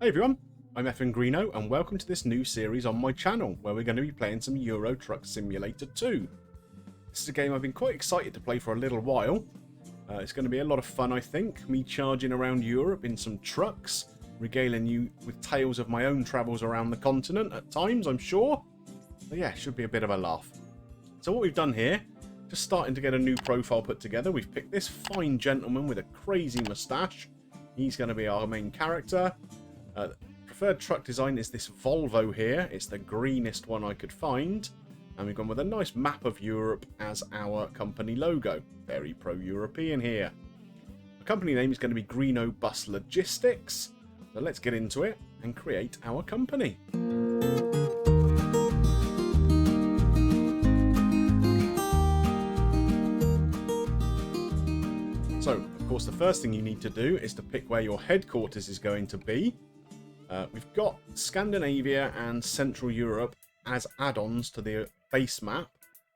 Hey everyone, I'm Greeno and welcome to this new series on my channel where we're going to be playing some Euro Truck Simulator 2. This is a game I've been quite excited to play for a little while. It's going to be a lot of fun, I think, me charging around Europe in some trucks, regaling you with tales of my own travels around the continent at times, I'm sure. But yeah, should be a bit of a laugh. So what we've done here, just starting to get a new profile put together, we've picked this fine gentleman with a crazy moustache. He's going to be our main character. Preferred truck design is this Volvo here. It's the greenest one I could find. And we've gone with a nice map of Europe as our company logo. Very pro-European here. The company name is going to be Greenobus Logistics. So let's get into it and create our company. So, of course, the first thing you need to do is to pick where your headquarters is going to be. We've got Scandinavia and Central Europe as add-ons to the base map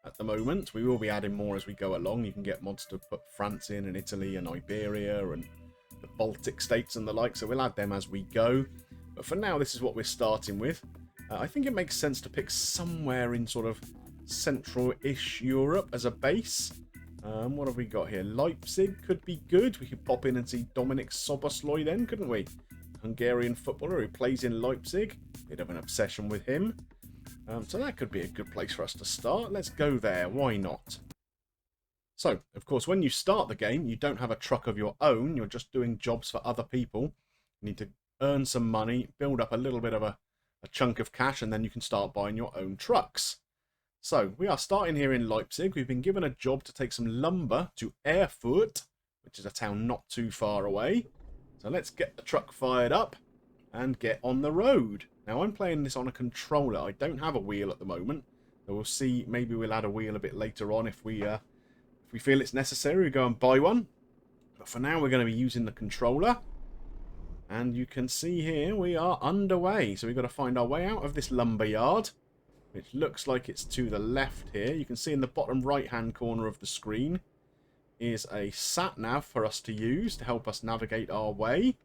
at the moment. We will be adding more as we go along. You can get mods to put France in and Italy and Iberia and the Baltic states and the like, so we'll add them as we go. But for now, this is what we're starting with. I think it makes sense to pick somewhere in sort of central-ish Europe as a base. What have we got here? Leipzig could be good. We could pop in and see Dominik Szoboszlai then, couldn't we? Hungarian footballer who plays in Leipzig. Bit of an obsession with him. So that could be a good place for us to start. Let's go there. Why not? So, of course, when you start the game, you don't have a truck of your own. You're just doing jobs for other people. You need to earn some money, build up a little bit of a chunk of cash, and then you can start buying your own trucks. So, we are starting here in Leipzig. We've been given a job to take some lumber to Erfurt, which is a town not too far away. So let's get the truck fired up and get on the road. Now I'm playing this on a controller. I don't have a wheel at the moment. So we'll see. Maybe we'll add a wheel a bit later on if we feel it's necessary. We go and buy one. But for now we're going to be using the controller. And you can see here we are underway. So we've got to find our way out of this lumber yard, which looks like it's to the left here. You can see in the bottom right hand corner of the screen is a sat nav for us to use to help us navigate our way.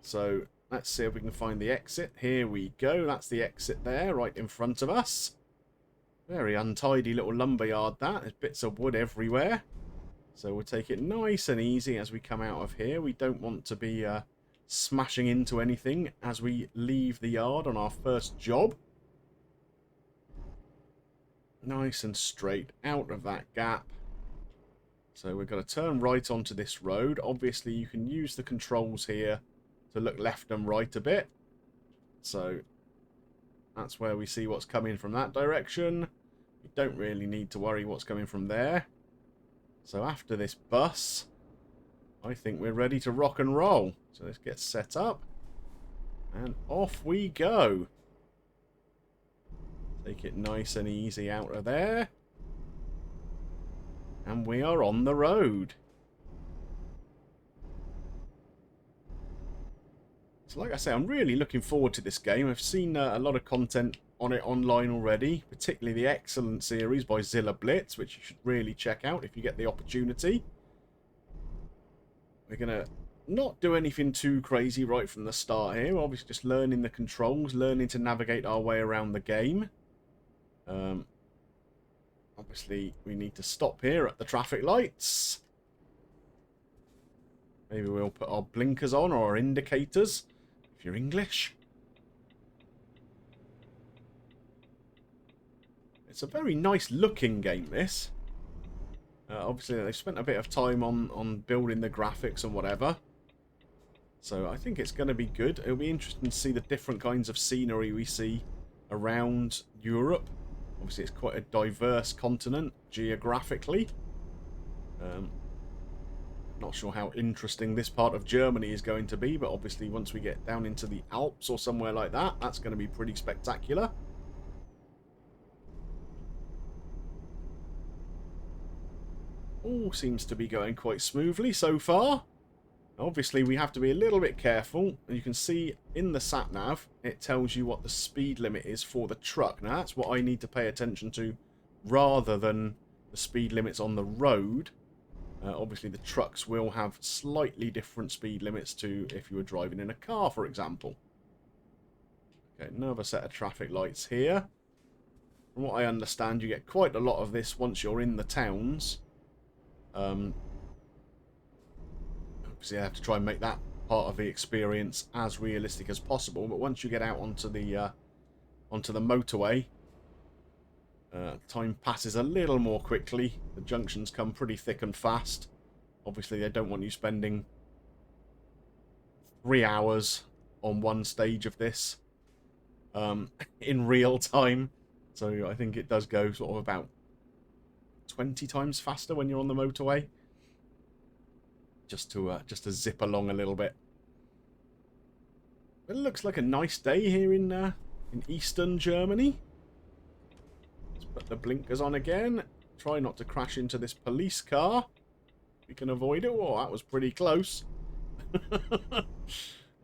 So let's see if we can find the exit. Here we go. That's the exit there, right in front of us. Very untidy little lumberyard that. There's bits of wood everywhere. So we'll take it nice and easy as we come out of here. We don't want to be smashing into anything as we leave the yard on our first job. Nice and straight out of that gap. So we're going to turn right onto this road. Obviously, you can use the controls here to look left and right a bit. So that's where we see what's coming from that direction. We don't really need to worry what's coming from there. So after this bus, I think we're ready to rock and roll. So let's get set up. And off we go. Take it nice and easy out of there. And we are on the road. So like I say, I'm really looking forward to this game. I've seen a lot of content on it online already, particularly the Excellent series by Zilla Blitz, which you should really check out if you get the opportunity. We're going to not do anything too crazy right from the start here. We're obviously just learning the controls, learning to navigate our way around the game. Obviously, we need to stop here at the traffic lights. Maybe we'll put our blinkers on or our indicators, if you're English. It's a very nice looking game, this. Obviously, they've spent a bit of time on building the graphics and whatever. So I think it's going to be good. It'll be interesting to see the different kinds of scenery we see around Europe. Obviously, it's quite a diverse continent geographically. Not sure how interesting this part of Germany is going to be, but obviously once we get down into the Alps or somewhere like that, that's going to be pretty spectacular. All seems to be going quite smoothly so far. Obviously, we have to be a little bit careful. You can see in the sat-nav, it tells you what the speed limit is for the truck. Now, that's what I need to pay attention to rather than the speed limits on the road. Obviously, the trucks will have slightly different speed limits to if you were driving in a car, for example. Okay, another set of traffic lights here. From what I understand, you get quite a lot of this once you're in the towns. Obviously, I have to try and make that part of the experience as realistic as possible. But once you get out onto the motorway, time passes a little more quickly. The junctions come pretty thick and fast. Obviously, they don't want you spending 3 hours on one stage of this in real time. So I think it does go sort of about 20 times faster when you're on the motorway. Just to zip along a little bit. It looks like a nice day here in eastern Germany. Let's put the blinkers on again. Try not to crash into this police car. We can avoid it. Oh, that was pretty close.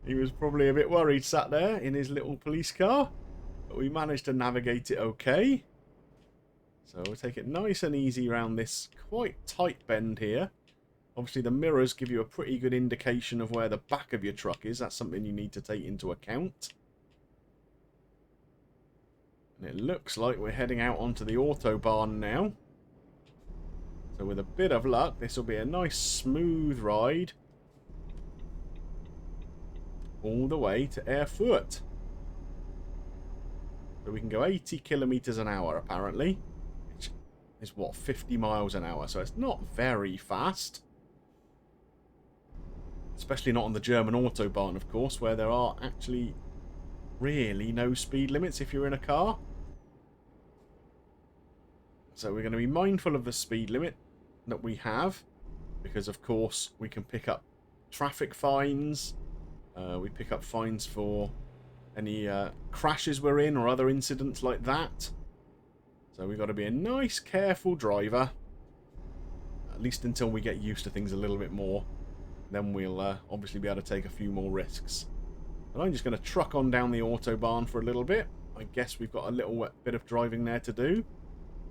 He was probably a bit worried sat there in his little police car. But we managed to navigate it okay. So we'll take it nice and easy around this quite tight bend here. Obviously the mirrors give you a pretty good indication of where the back of your truck is. That's something you need to take into account. And it looks like we're heading out onto the Autobahn now. So with a bit of luck, this will be a nice smooth ride all the way to Erfurt. So we can go 80 kilometers an hour apparently, which is what, 50 miles an hour. So it's not very fast. Especially not on the German Autobahn, of course, where there are actually really no speed limits if you're in a car. So we're going to be mindful of the speed limit that we have, because of course we can pick up traffic fines. We pick up fines for any crashes we're in or other incidents like that. So we've got to be a nice, careful driver, at least until we get used to things a little bit more. Then we'll obviously be able to take a few more risks. And I'm just going to truck on down the Autobahn for a little bit. I guess we've got a little bit of driving there to do.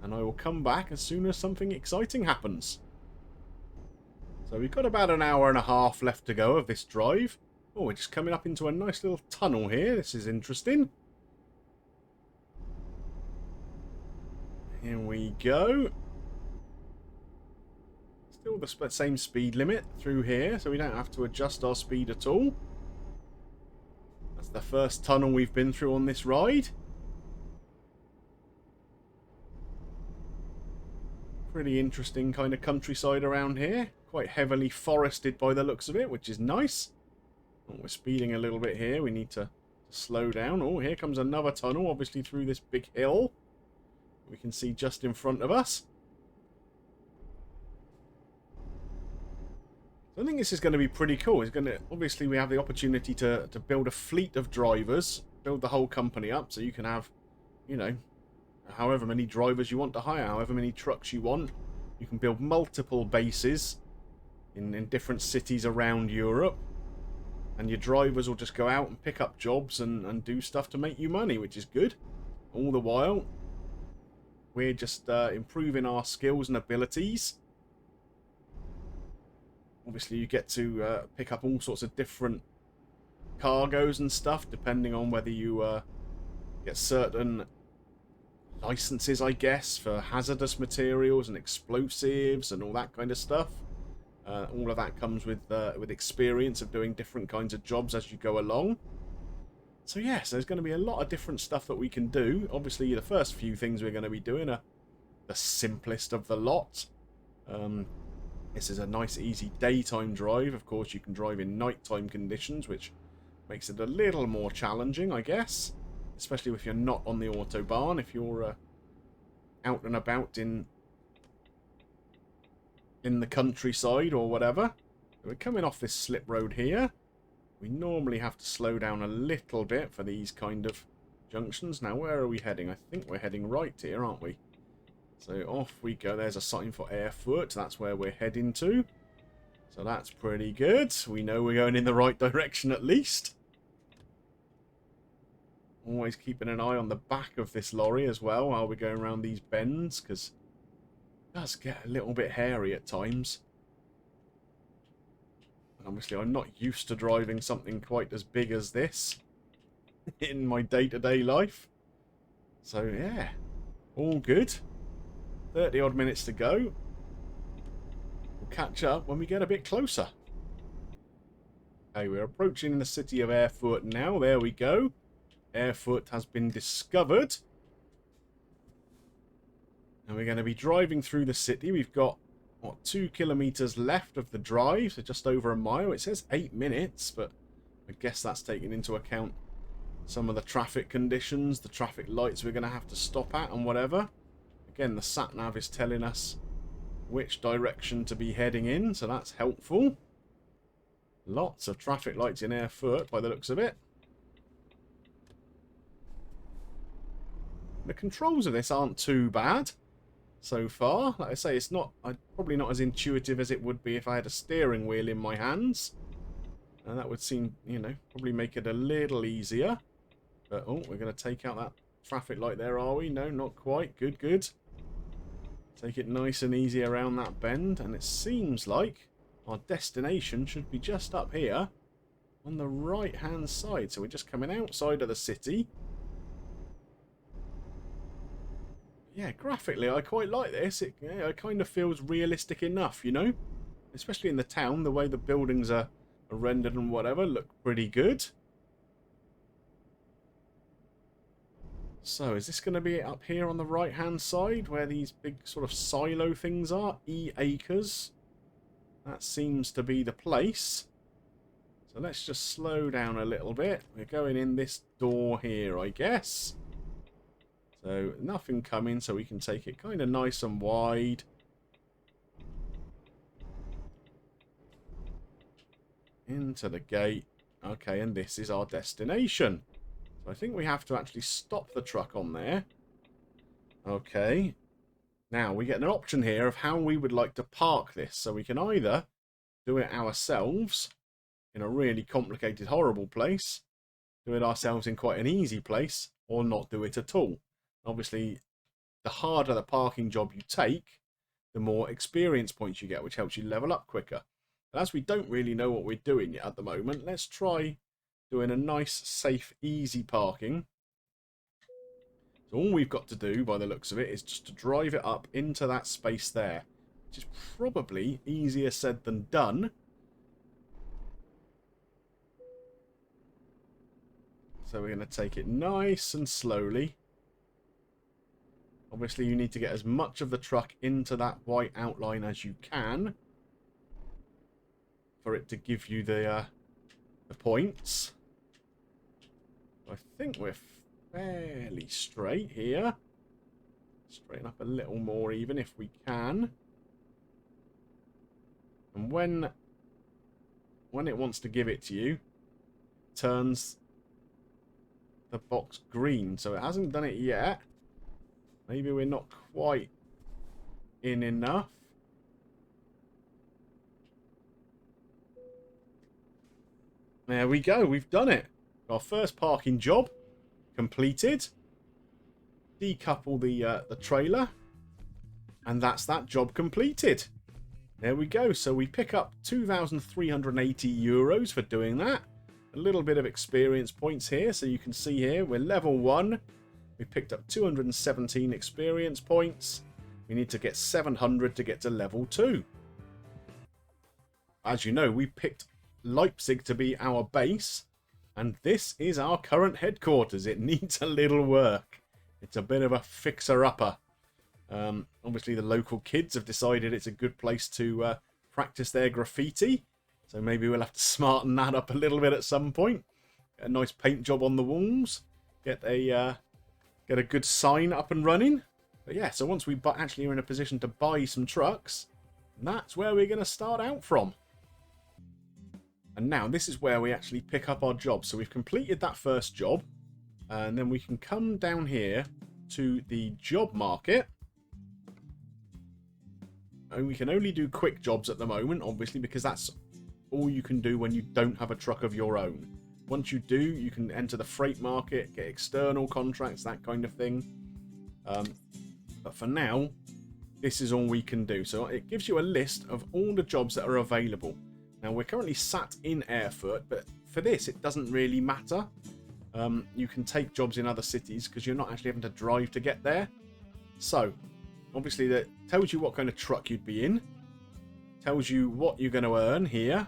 And I will come back as soon as something exciting happens. So we've got about an hour and a half left to go of this drive. Oh, we're just coming up into a nice little tunnel here. This is interesting. Here we go. Still the same speed limit through here, so we don't have to adjust our speed at all. That's the first tunnel we've been through on this ride. Pretty interesting kind of countryside around here. Quite heavily forested by the looks of it, which is nice. Oh, we're speeding a little bit here. We need to slow down. Oh, here comes another tunnel, obviously through this big hill. We can see just in front of us. So I think this is going to be pretty cool. It's going to, obviously we have the opportunity to build a fleet of drivers, build the whole company up, so you can have, you know, however many drivers you want to hire, however many trucks you want. You can build multiple bases in different cities around Europe, and your drivers will just go out and pick up jobs and do stuff to make you money, which is good. All the while, we're just improving our skills and abilities. Obviously, you get to pick up all sorts of different cargoes and stuff, depending on whether you get certain licenses, I guess, for hazardous materials and explosives and all that kind of stuff. All of that comes with experience of doing different kinds of jobs as you go along. So yes, there's going to be a lot of different stuff that we can do. Obviously, the first few things we're going to be doing are the simplest of the lot. This is a nice, easy daytime drive. Of course, you can drive in nighttime conditions, which makes it a little more challenging, I guess. Especially if you're not on the Autobahn, if you're out and about in the countryside or whatever. We're coming off this slip road here. We normally have to slow down a little bit for these kind of junctions. Now, where are we heading? I think we're heading right here, aren't we? So off we go. There's a sign for Erfurt. That's where we're heading to. So that's pretty good. We know we're going in the right direction at least. Always keeping an eye on the back of this lorry as well while we're going around these bends, because it does get a little bit hairy at times. Obviously, I'm not used to driving something quite as big as this in my day-to-day life. So, yeah, all good. 30-odd minutes to go. We'll catch up when we get a bit closer. Okay, we're approaching the city of Erfurt now. There we go. Erfurt has been discovered. And we're going to be driving through the city. We've got, what, 2 kilometers left of the drive, so just over a mile. It says 8 minutes, but I guess that's taking into account some of the traffic conditions, the traffic lights we're going to have to stop at and whatever. Again, the sat-nav is telling us which direction to be heading in, so that's helpful. Lots of traffic lights in Erfurt by the looks of it. The controls of this aren't too bad so far. Like I say, it's not probably not as intuitive as it would be if I had a steering wheel in my hands. And that would seem, you know, probably make it a little easier. But, oh, we're going to take out that traffic light there, are we? No, not quite. Good, good. Take it nice and easy around that bend. And it seems like our destination should be just up here on the right-hand side. So we're just coming outside of the city. Yeah, graphically, I quite like this. It kind of feels realistic enough, you know? Especially in the town, the way the buildings are rendered and whatever look pretty good. So, is this going to be up here on the right-hand side where these big sort of silo things are? E-acres. That seems to be the place. So let's just slow down a little bit. We're going in this door here, I guess. So nothing coming, so we can take it kind of nice and wide. Into the gate. Okay, and this is our destination. So I think we have to actually stop the truck on there. Okay. Now, we get an option here of how we would like to park this. So we can either do it ourselves in a really complicated, horrible place, do it ourselves in quite an easy place, or not do it at all. Obviously, the harder the parking job you take, the more experience points you get, which helps you level up quicker. But as we don't really know what we're doing yet at the moment, let's try doing a nice, safe, easy parking. So all we've got to do, by the looks of it, is just to drive it up into that space there, which is probably easier said than done. So we're going to take it nice and slowly. Obviously, you need to get as much of the truck into that white outline as you can for it to give you the points. I think we're fairly straight here. Straighten up a little more even if we can. And when it wants to give it to you, it turns the box green. So it hasn't done it yet. Maybe we're not quite in enough. There we go. We've done it. Our first parking job completed. Decouple the trailer. And that's that job completed. There we go. So we pick up 2,380 euros for doing that. A little bit of experience points here. So you can see here we're level 1. We picked up 217 experience points. We need to get 700 to get to level 2. As you know, we picked Leipzig to be our base. And this is our current headquarters. It needs a little work. It's a bit of a fixer-upper. Obviously, the local kids have decided it's a good place to practice their graffiti. So maybe we'll have to smarten that up a little bit at some point. Get a nice paint job on the walls. Get a good sign up and running. But yeah, so once we actually are in a position to buy some trucks, that's where we're going to start out from. And now this is where we actually pick up our job. So we've completed that first job. And then we can come down here to the job market. And we can only do quick jobs at the moment, obviously, because that's all you can do when you don't have a truck of your own. Once you do, you can enter the freight market, get external contracts, that kind of thing. But for now, this is all we can do. So it gives you a list of all the jobs that are available. Now, we're currently sat in Erfurt, but for this, it doesn't really matter. You can take jobs in other cities because you're not actually having to drive to get there. So, obviously, that tells you what kind of truck you'd be in. Tells you what you're going to earn here,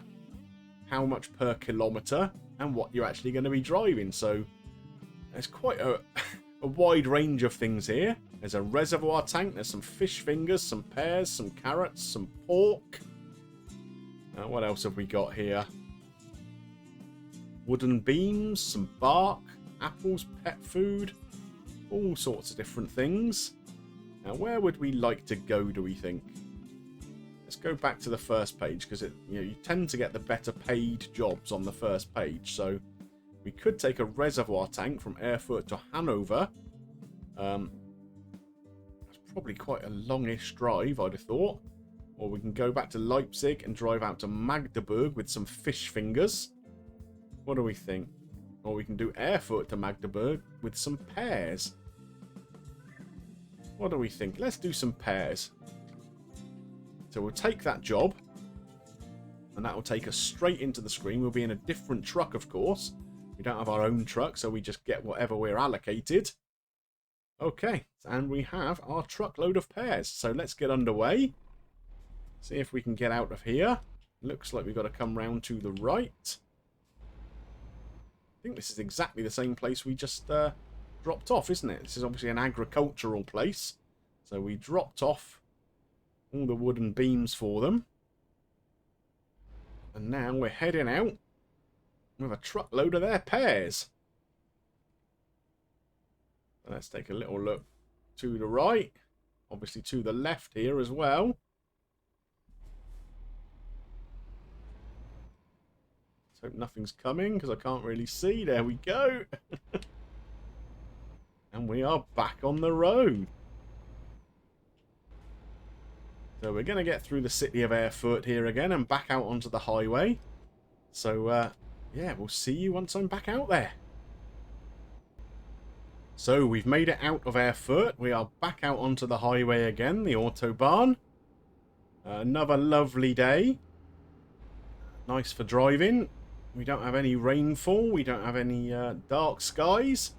how much per kilometre, and what you're actually going to be driving. So, there's quite a wide range of things here. There's a reservoir tank, there's some fish fingers, some pears, some carrots, some pork. What else have we got here? Wooden beams, some bark, apples, pet food, all sorts of different things. Now, where would we like to go, do we think? Let's go back to the first page, because you tend to get the better paid jobs on the first page. So we could take a reservoir tank from Erfurt to Hanover. That's probably quite a longish drive, I'd have thought. Or we can go back to Leipzig and drive out to Magdeburg with some fish fingers. What do we think? Or we can do Erfurt to Magdeburg with some pears. What do we think? Let's do some pears. So we'll take that job. And that will take us straight into the screen. We'll be in a different truck, of course. We don't have our own truck, so we just get whatever we're allocated. Okay, and we have our truckload of pears. So let's get underway. See if we can get out of here. Looks like we've got to come round to the right. I think this is exactly the same place we just dropped off, isn't it? This is obviously an agricultural place. So we dropped off all the wooden beams for them. And now we're heading out with a truckload of their pears. Let's take a little look to the right. Obviously to the left here as well. Hope nothing's coming because I can't really see. There we go. And we are back on the road. So we're going to get through the city of Erfurt here again and back out onto the highway. So, yeah, we'll see you once I'm back out there. So we've made it out of Erfurt. We are back out onto the highway again, the Autobahn. Another lovely day. Nice for driving. We don't have any rainfall. We don't have any dark skies.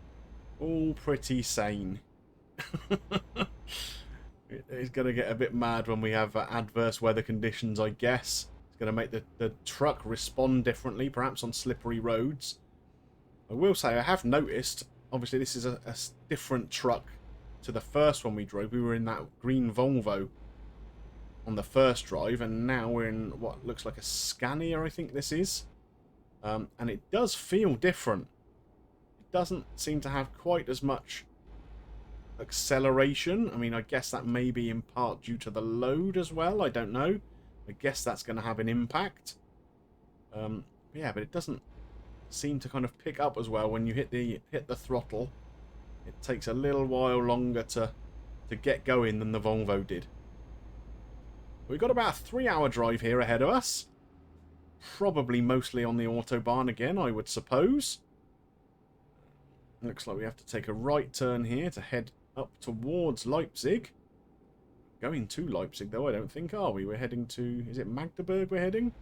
All pretty sane. It's going to get a bit mad when we have adverse weather conditions, I guess. It's going to make the truck respond differently, perhaps on slippery roads. I will say I have noticed, obviously this is a different truck to the first one we drove. We were in that green Volvo on the first drive, and now we're in what looks like a Scania, I think this is. And it does feel different. It doesn't seem to have quite as much acceleration. I mean, I guess that may be in part due to the load as well. I don't know. I guess that's going to have an impact. Yeah, but it doesn't seem to kind of pick up as well when you hit the throttle. It takes a little while longer to get going than the Volvo did. We've got about a 3-hour drive here ahead of us. Probably mostly on the Autobahn again, I would suppose. Looks like we have to take a right turn here to head up towards Leipzig. Going to Leipzig, though, I don't think, are we? We're heading to... Is it Magdeburg we're heading?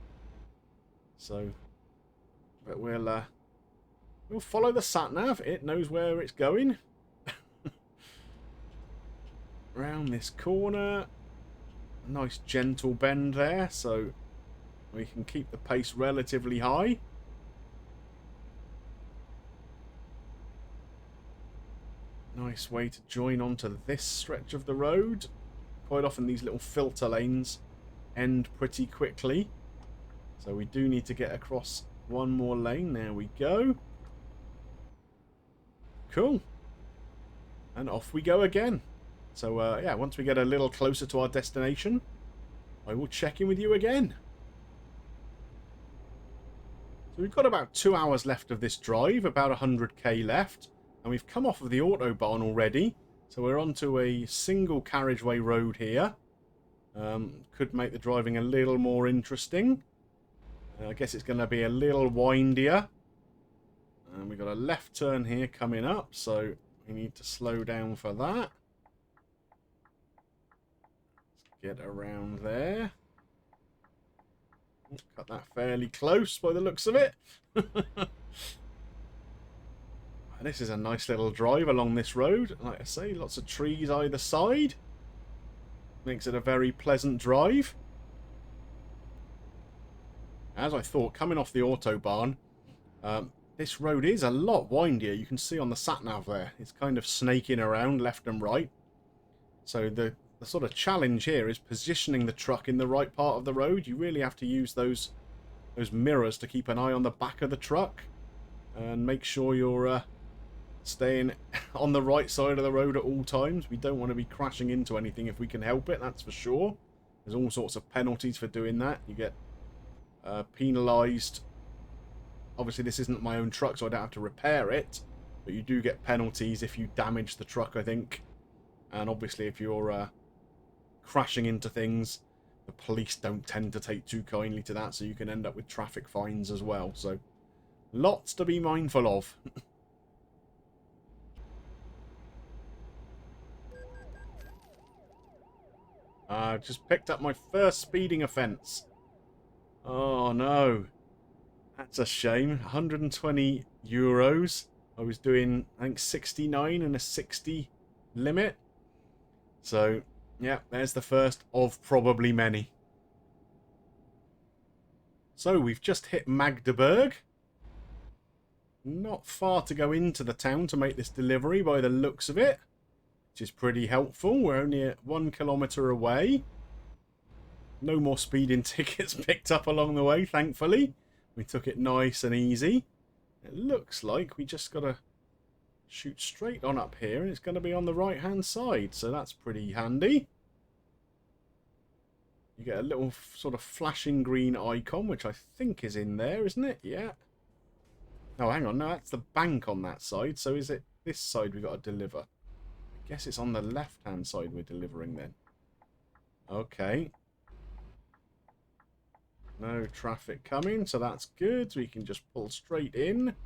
So... But we'll follow the sat-nav. It knows where it's going. Round this corner. Nice gentle bend there, so we can keep the pace relatively high. Nice way to join onto this stretch of the road. Quite often these little filter lanes end pretty quickly. So we do need to get across one more lane. There we go. Cool. And off we go again. So, yeah, once we get a little closer to our destination, I will check in with you again. So we've got about 2 hours left of this drive, about 100k left. And we've come off of the Autobahn already. So we're onto a single carriageway road here. Could make the driving a little more interesting. I guess it's going to be a little windier. And we've got a left turn here coming up, so we need to slow down for that. Let's get around there. Cut that fairly close by the looks of it. This is a nice little drive along this road. Like I say, lots of trees either side. Makes it a very pleasant drive. As I thought, coming off the Autobahn, this road is a lot windier. You can see on the sat-nav there. It's kind of snaking around left and right. So the sort of challenge here is positioning the truck in the right part of the road. You really have to use those mirrors to keep an eye on the back of the truck. And make sure you're staying on the right side of the road at all times. We don't want to be crashing into anything if we can help it, that's for sure. There's all sorts of penalties for doing that. You get penalised. Obviously this isn't my own truck, so I don't have to repair it, but you do get penalties if you damage the truck, I think. And obviously if you're crashing into things, the police don't tend to take too kindly to that, so you can end up with traffic fines as well. So lots to be mindful of. I just picked up my first speeding offence. Oh no. That's a shame. 120 euros. I was doing, I think, 69 and a 60 limit. So, yeah, there's the first of probably many. So, we've just hit Magdeburg. Not far to go into the town to make this delivery by the looks of it, which is pretty helpful. We're only at 1 kilometre away. No more speeding tickets picked up along the way, thankfully. We took it nice and easy. It looks like we just got to shoot straight on up here, and it's going to be on the right-hand side, so that's pretty handy. You get a little sort of flashing green icon, which I think is in there, isn't it? Yeah. Oh, hang on. No, that's the bank on that side, so is it this side we've got to deliver? I guess it's on the left-hand side we're delivering then. Okay. No traffic coming, so that's good. We can just pull straight in.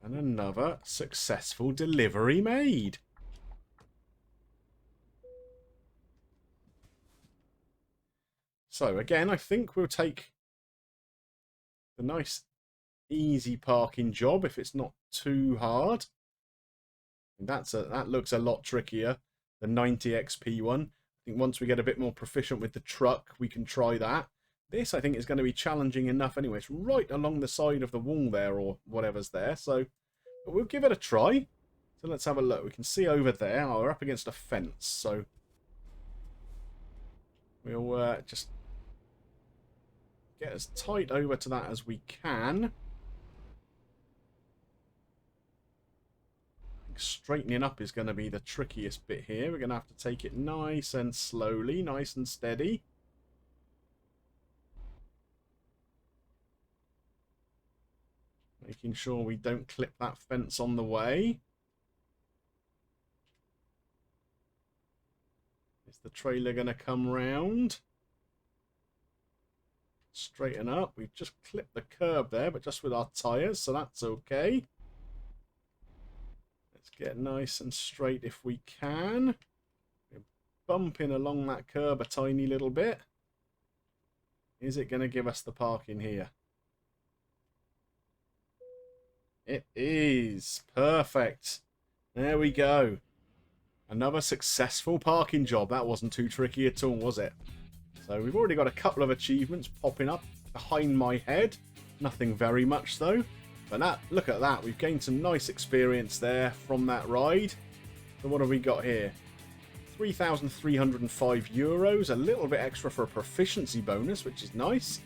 And another successful delivery made. So again, I think we'll take the nice easy parking job if it's not too hard. And that looks a lot trickier, the 90 XP one. I think once we get a bit more proficient with the truck, we can try that. This, I think, is going to be challenging enough anyway. It's right along the side of the wall there, or whatever's there. So but we'll give it a try. So let's have a look. We can see over there. Oh, we're up against a fence. So we'll just get as tight over to that as we can. Straightening up is going to be the trickiest bit here. We're going to have to take it nice and slowly, nice and steady. Making sure we don't clip that fence on the way. Is the trailer going to come round? Straighten up. We've just clipped the curb there, but just with our tyres, so that's okay. Get nice and straight if we can. We're bumping along that curb a tiny little bit. Is it going to give us the parking here? It is. Perfect. There we go. Another successful parking job. That wasn't too tricky at all, was it? So we've already got a couple of achievements popping up behind my head. Nothing very much though. But look at that, we've gained some nice experience there from that ride. So what have we got here? 3,305 euros, a little bit extra for a proficiency bonus, which is nice.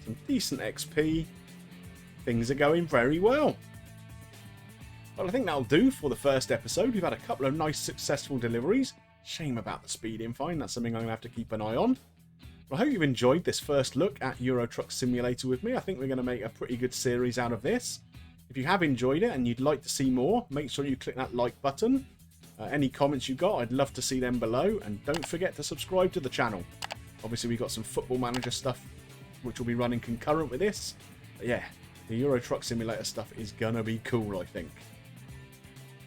Some decent XP. Things are going very well. Well, I think that'll do for the first episode. We've had a couple of nice successful deliveries. Shame about the speeding fine, that's something I'm going to have to keep an eye on. Well, I hope you've enjoyed this first look at Euro Truck Simulator with me. I think we're going to make a pretty good series out of this. If you have enjoyed it and you'd like to see more, make sure you click that like button. Any comments you got, I'd love to see them below. And don't forget to subscribe to the channel. Obviously, we've got some Football Manager stuff which will be running concurrent with this. But yeah, the Euro Truck Simulator stuff is going to be cool, I think.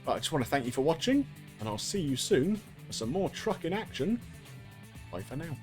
But I just want to thank you for watching, and I'll see you soon for some more truck in action. Bye for now.